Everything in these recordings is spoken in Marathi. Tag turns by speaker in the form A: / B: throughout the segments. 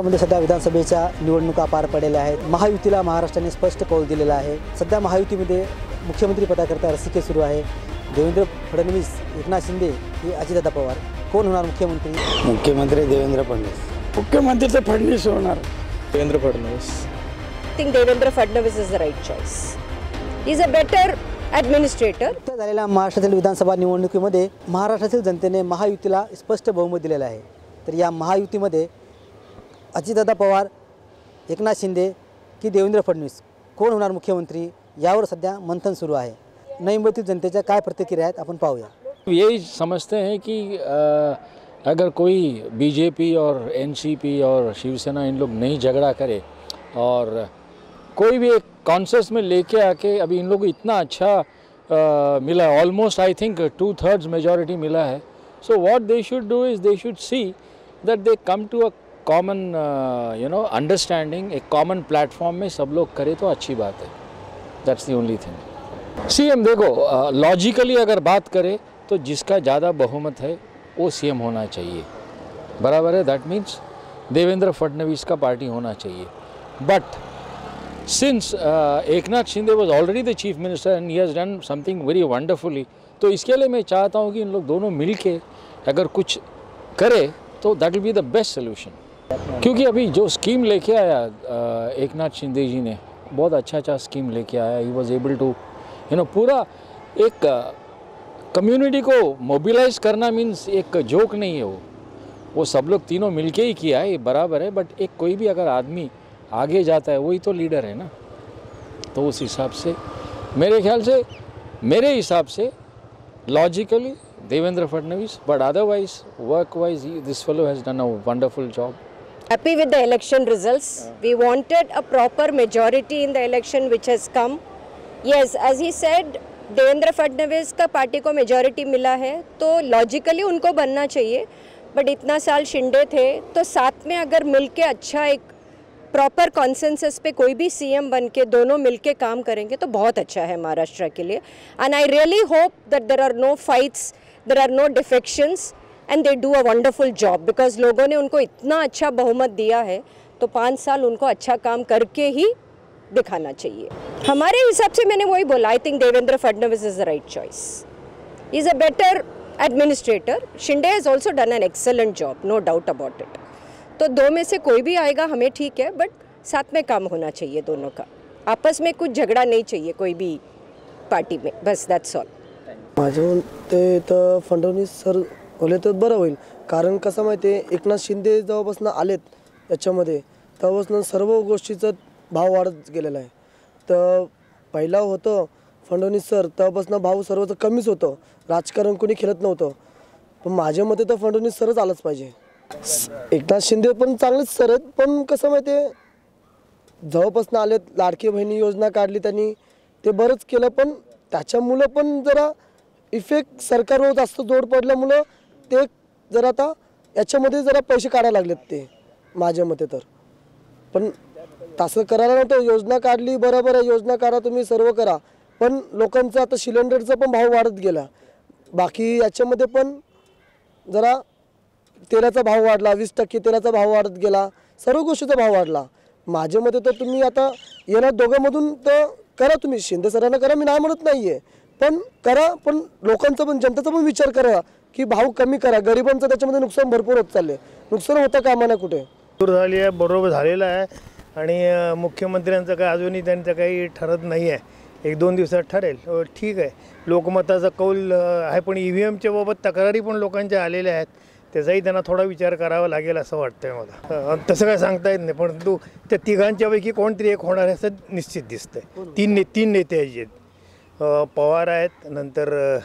A: महाराष्ट्रामध्ये सध्या विधानसभेच्या निवडणुका पार पडलेल्या आहेत। महायुतीला महाराष्ट्राने स्पष्ट कौल दिलेला आहे। सध्या महायुतीमध्ये मुख्यमंत्री पदाकरता रस्सीखेच सुरू आहे। देवेंद्र फडणवीस, एकनाथ शिंदे की अजितदादा पवार, कोण होणार मुख्यमंत्री?
B: मुख्यमंत्री देवेंद्र फडणवीस।
C: मुख्यमंत्री तर फडणवीस होणार।
B: Devendra Fadnavis.
D: I think Devendra Fadnavis is the right choice. He is a better administrator.
A: झालेल्या महाराष्ट्रातील विधानसभा निवडणुकीमध्ये महाराष्ट्रातील जनतेने महायुतीला स्पष्ट बहुमत दिलेलं आहे। तर या महायुतीमध्ये अजितदादा पवार, एकनाथ शिंदे की देवेंद्र फडणवीस, कोण होणार मुख्यमंत्री, यावर सध्या मंथन सुरू आहे। नई मुंबईतील जनतेच्या काय प्रतिक्रिया आहेत आपण पाहूया।
E: यही समझते हैं कि अगर कोई बीजेपी और एनसीपी और शिवसेना इन लोग नहीं झगड़ा करे और कोई भी एक कॉन्सेंसस में लेके आके, अभी इन लोगों को इतना अच्छा मिला, ऑलमोस्ट आई थिंक 2/3 मेजॉरिटी मिला है। So what they should do is they should see that they come to a common understanding, एक कॉमन प्लेटफॉर्म में सब लोग करें तो अच्छी बात है। That's the only thing. CM देखो, लॉजिकली अगर बात करें तो जिसका ज़्यादा बहुमत है वो सीएम होना चाहिए, बराबर है। दैट मीन्स देवेंद्र फडणवीस का पार्टी होना चाहिए। But since Eknath Shinde was already the chief minister and he has done something very wonderfully, तो इसके लिए मैं चाहता हूँ कि इन लोग दोनों मिल के अगर कुछ करे तो that will be the best solution. क्योंकि अभी जो स्कीम लेके आया एकनाथ शिंदे जी ने, बहुत अच्छा स्कीम लेके आया। ही वॉज एबल टू पूरा एक कम्युनिटी को मोबिलाइज करना मीन्स एक जोक नहीं है। वो सब लोग तीनों मिलके ही किया है, ये बराबर है। बट एक कोई भी अगर आदमी आगे जाता है वही तो लीडर है ना। तो उस हिसाब से मेरे हिसाब से logically Devendra Fadnavis, but otherwise work wise this fellow has done a wonderful job.
D: Happy with the election results. We wanted a proper majority in the election which has come. Yes, as he said, Devendra Fadnavis का पार्टी को मेजॉरिटी मिला है तो लॉजिकली उनको बनना चाहिए। बट इतना साल शिंदे थे तो साथ में अगर मिलके अच्छा एक प्रॉपर कॉन्सेंसस पे कोई भी सीएम बन के दोनों मिलके काम करेंगे तो बहुत अच्छा है महाराष्ट्र के लिए। And I really hope that there are no fights, there are no defections and they do a wonderful job, because लोगों ने उनको इतना अच्छा बहुमत दिया है तो 5 साल उनको अच्छा काम करके ही दिखाना चाहिए। हमारे हिसाब से मैंने वही बोला, I think Devendra Fadnavis is the right choice. He is a better administrator. Shinde has also done an excellent job, no doubt about it. तो दो में से कोई भी आएगा हमें ठीक है, बट साथ में काम होना चाहिए दोनों का। आपस में कुछ झगड़ा नहीं चाहिए कोई भी पार्टी में, बस दैट्स ऑल।
F: माझ्या मते तर फडणवीस सर होले तर बरं होईल। कारण कसं माहिती आहे, एकनाथ शिंदे जेव्हापासून आलेत याच्यामध्ये तेव्हापासून सर्व गोष्टीचा भाव वाढत गेलेला आहे। तर पहिला होतं फडणवीस सर, तेव्हापासून भाव सर्वच कमीच होतं, राजकारण कोणी खेळत नव्हतं। पण माझ्या मते तर फडणवीस सरच आलंच पाहिजे। एकनाथ शिंदे पण चांगलेच सर आहेत, पण कसं माहिती आहे, जेव्हापासून आलेत लाडकी बहिणी योजना काढली त्यांनी, ते बरंच केलं। पण त्याच्यामुळं पण जरा इफेक्ट सरकारवर जास्त जोर पडल्यामुळं ते जरा आता याच्यामध्ये जरा पैसे काढायला लागलेत ते, माझ्या मते तर। पण तसं करायला नव्हतं, योजना काढली बरोबर आहे, योजना काढा तुम्ही सर्व करा, पण लोकांचा आता सिलेंडरचा पण भाव वाढत गेला। बाकी याच्यामध्ये पण जरा तेलाचा भाव वाढला, 20% तेलाचा भाव वाढत गेला, सर्व गोष्टीचा भाव वाढला। माझ्या मते तर तुम्ही आता येणार दोघांमधून तर करा, तुम्ही शिंदे सरांना करा, मी नाही म्हणत नाही आहे, पण करा, पण लोकांचा पण जनतेचा पण विचार करा की भाव कमी करा। गरिबांचं त्याच्यामध्ये नुकसान भरपूर होत चालले, नुकसान होतं कामा नाही कुठे।
G: दूर झाली आहे, बरोबर झालेलं आहे। आणि मुख्यमंत्र्यांचं काय अजूनही त्यांचं काही ठरत नाही आहे, 1-2 दिवसात ठरेल। ठीक आहे, लोकमताचा कौल आहे, पण EVMच्या बाबत तक्रारी पण लोकांच्या आलेल्या आहेत, त्याचाही त्यांना थोडा विचार करावा लागेल असं वाटतंय मला। तसं काय सांगता येत नाही, परंतु त्या तिघांच्यापैकी कोणतरी एक होणार आहे असं निश्चित दिसतंय। तीन नेते आहेत, पवार आहेत, नंतर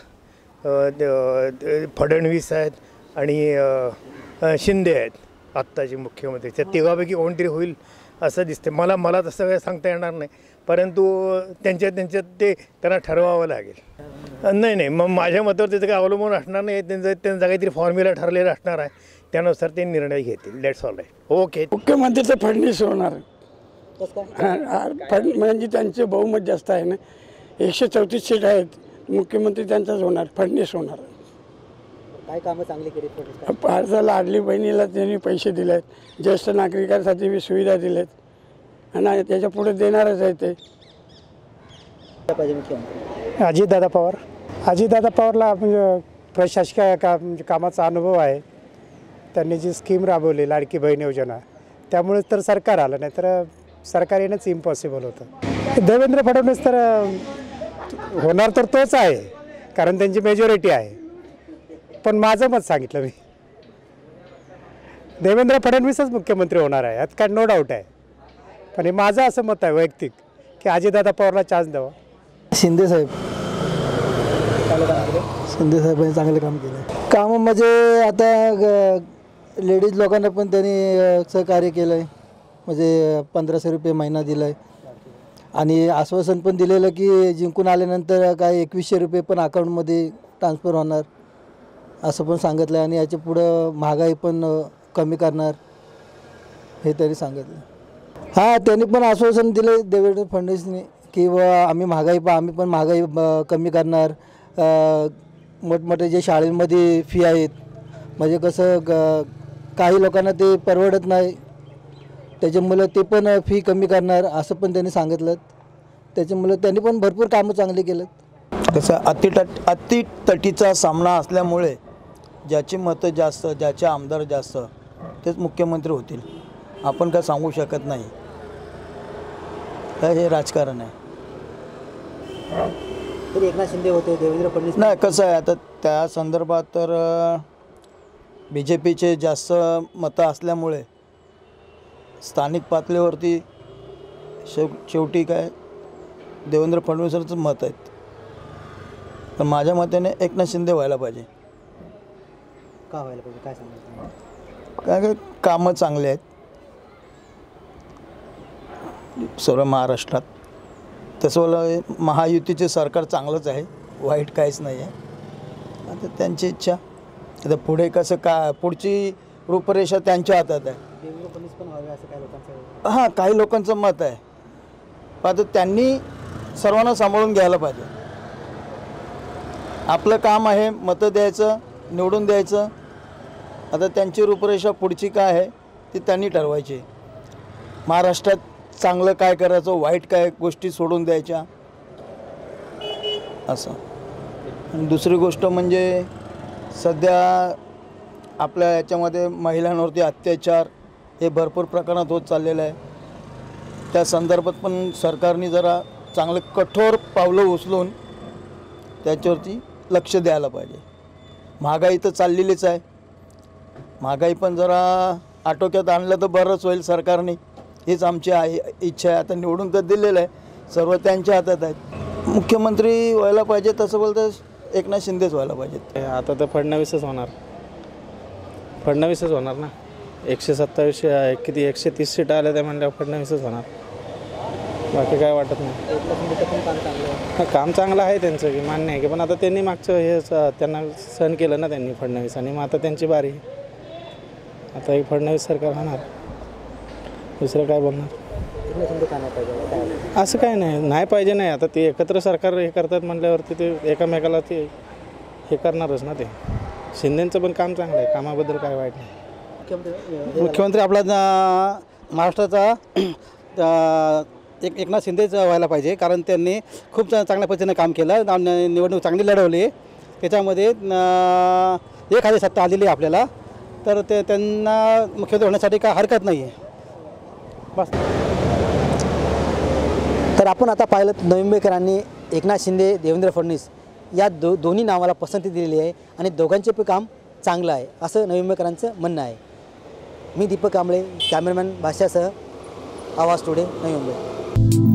G: फडणवीस आहेत आणि शिंदे आहेत आत्ताचे मुख्यमंत्री। त्या तिघापैकी कोणतरी होईल असं दिसते मला तसं काय सांगता येणार नाही, परंतु त्यांच्यात ते त्यांना ठरवावं लागेल। नाही, मग माझ्या मतावर त्याचं काही अवलंबून असणार नाही, त्यांचा काहीतरी फॉर्म्युला ठरलेला असणार आहे, त्यानुसार ते निर्णय घेतील। That's all right, okay.
C: मुख्यमंत्री तर फडणवीस होणार, म्हणजे त्यांचे बहुमत जास्त आहे ना, 134 सीट आहेत, मुख्यमंत्री त्यांचाच होणार, फडणवीस होणार।
A: काय कामं चांगली केली फडणवीस?
C: फारसा लाडली बहिणीला त्यांनी पैसे दिले आहेत, ज्येष्ठ नागरिकांसाठी बी सुविधा दिल्यात आणि त्याच्या पुढे देणारच आहे ते.
A: काय पाहिजे मुख्यमंत्री?
H: अजितदादा पवार. अजितदादा पवारला म्हणजे प्रशासकीय म्हणजे कामाचा अनुभव आहे. त्यांनी जी स्कीम राबवली लाडकी बहीण योजना, त्यामुळेच तर सरकार आलं, नाही तर सरकार येणंच इम्पॉसिबल होतं. देवेंद्र फडणवीस तर होणार तर तोच आहे, कारण त्यांची मेजॉरिटी आहे. पण माझं मत सांगितलं मी, देवेंद्र फडणवीसच मुख्यमंत्री होणार आहे, यात काय नो डाऊट आहे. पण हे माझं असं मत आहे वैयक्तिक की अजितदादा पवारला चान्स द्यावा.
F: शिंदे साहेब शिंदेसाहेबांनी चांगले काम केलं. कामं म्हणजे आता लेडीज लोकांना पण त्यांनी सहकार्य केलं आहे, म्हणजे 1500 रुपये महिना दिला आहे आणि आश्वासन पण दिलेलं की जिंकून आल्यानंतर काय 2100 रुपये पण अकाउंटमध्ये ट्रान्सफर होणार असं पण सांगितलं आहे. आणि याच्या पुढं महागाई पण कमी करणार हे त्यांनी सांगितलं. हां, त्यांनी पण आश्वासन दिले देवेंद्र फडणवीसने की आम्ही पण महागाई कमी करणार. मोठमोठे जे शाळेमध्ये फी आहेत, म्हणजे कसं काही लोकांना ते परवडत नाही, त्याच्यामुळं ते पण फी कमी करणार असं पण त्यांनी सांगितलं. त्याच्यामुळं त्यांनी पण भरपूर कामं चांगली केलं.
B: कसं अतितटीचा सामना असल्यामुळे ज्याची मतं जास्त, ज्याचे आमदार जास्त तेच मुख्यमंत्री होतील. आपण काय सांगू शकत नाही, हे राजकारण आहे.
A: तरी एकनाथ शिंदे होते, देवेंद्र फडणवीस
B: नाही, कसं आहे आता त्या संदर्भात तर BJPचे जास्त मतं असल्यामुळे स्थानिक पातळीवरती शेवटी काय देवेंद्र फडणवीसांचं मत आहेत. पण माझ्या मताने एकनाथ शिंदे व्हायला पाहिजे.
A: का व्हायला पाहिजे, काय सांगायचं?
B: काय कामं चांगले आहेत सर्व महाराष्ट्रात. तसं महायुतीचे सरकार चांगलंच आहे, वाईट काहीच नाही आहे. आता त्यांची इच्छा, आता पुढे कसं पुढची रूपरेषा त्यांच्या हातात आहे.
A: देवेंद्र फडणवीस पण व्हावे असं काही लोकांचं.
B: हां, काही लोकांचं मत आहे, पण आता त्यांनी सर्वांना सांभाळून घ्यायला पाहिजे. आपलं काम आहे मतं द्यायचं, निवडून द्यायचं. आता त्यांची रूपरेषा पुढची काय आहे ती त्यांनी ठरवायची. महाराष्ट्रात चांगलं काय करायचं, वाईट काय गोष्टी सोडून द्यायच्या असं. आणि दुसरी गोष्ट म्हणजे सध्या आपल्या याच्यामध्ये महिलांवरती अत्याचार हे भरपूर प्रमाणात होत चाललेलं आहे. त्या संदर्भात पण सरकारने जरा चांगलं कठोर पावलं उचलून त्याच्यावरती लक्ष द्यायला पाहिजे. महागाई तर चाललेलीच आहे, महागाई पण जरा आटोक्यात आणलं तर बरंच होईल सरकारने, हीच आमची इच्छा आहे. आता निवडून तर दिलेलं आहे, सर्व त्यांच्या हातात आहेत. मुख्यमंत्री व्हायला पाहिजे तसं बोलतं एकनाथ शिंदेच व्हायला पाहिजेत.
I: आता तर फडणवीसच होणार, फडणवीसच होणार ना. 127 किती 130 सीटा आल्या त्या म्हणल्यावर फडणवीसच होणार, बाकी काय वाटत नाही. काम चांगलं आहे त्यांचं की मान्य आहे की, पण आता त्यांनी मागचं हे त्यांना सहन केलं ना त्यांनी फडणवीस, आणि मग आता त्यांची बारी. आता एक फडणवीस सरकार होणार, दुसरं काय बोलणार. असं काय नाही पाहिजे नाही. आता ते एकत्र सरकार हे करतात म्हटल्यावरती ते एकामेकाला ते हे करणारच ना. ते शिंदेचं पण काम चांगलं आहे, कामाबद्दल काय वाईट नाही.
A: मुख्यमंत्री आपला महाराष्ट्राचा एकनाथ शिंदेच व्हायला पाहिजे, कारण त्यांनी खूप चांगल्या पद्धतीने काम केलं, निवडणूक चांगली लढवली. त्याच्यामध्ये एखादी सत्ता आलेली आहे आपल्याला, तर ते त्यांना मुख्यमंत्री होण्यासाठी काय हरकत नाही आहे बस. तर आपण आता पाहिलं नवी मुंबईकरांनी एकनाथ शिंदे, देवेंद्र फडणवीस या दोन्ही नावाला पसंती दिलेली आहे आणि दोघांचे पण काम चांगलं आहे असं नवी मुंबईकरांचं म्हणणं आहे. मी दीपक कांबळे, कॅमेरामॅन भाषासह आवाज टुडे, नवी मुंबई.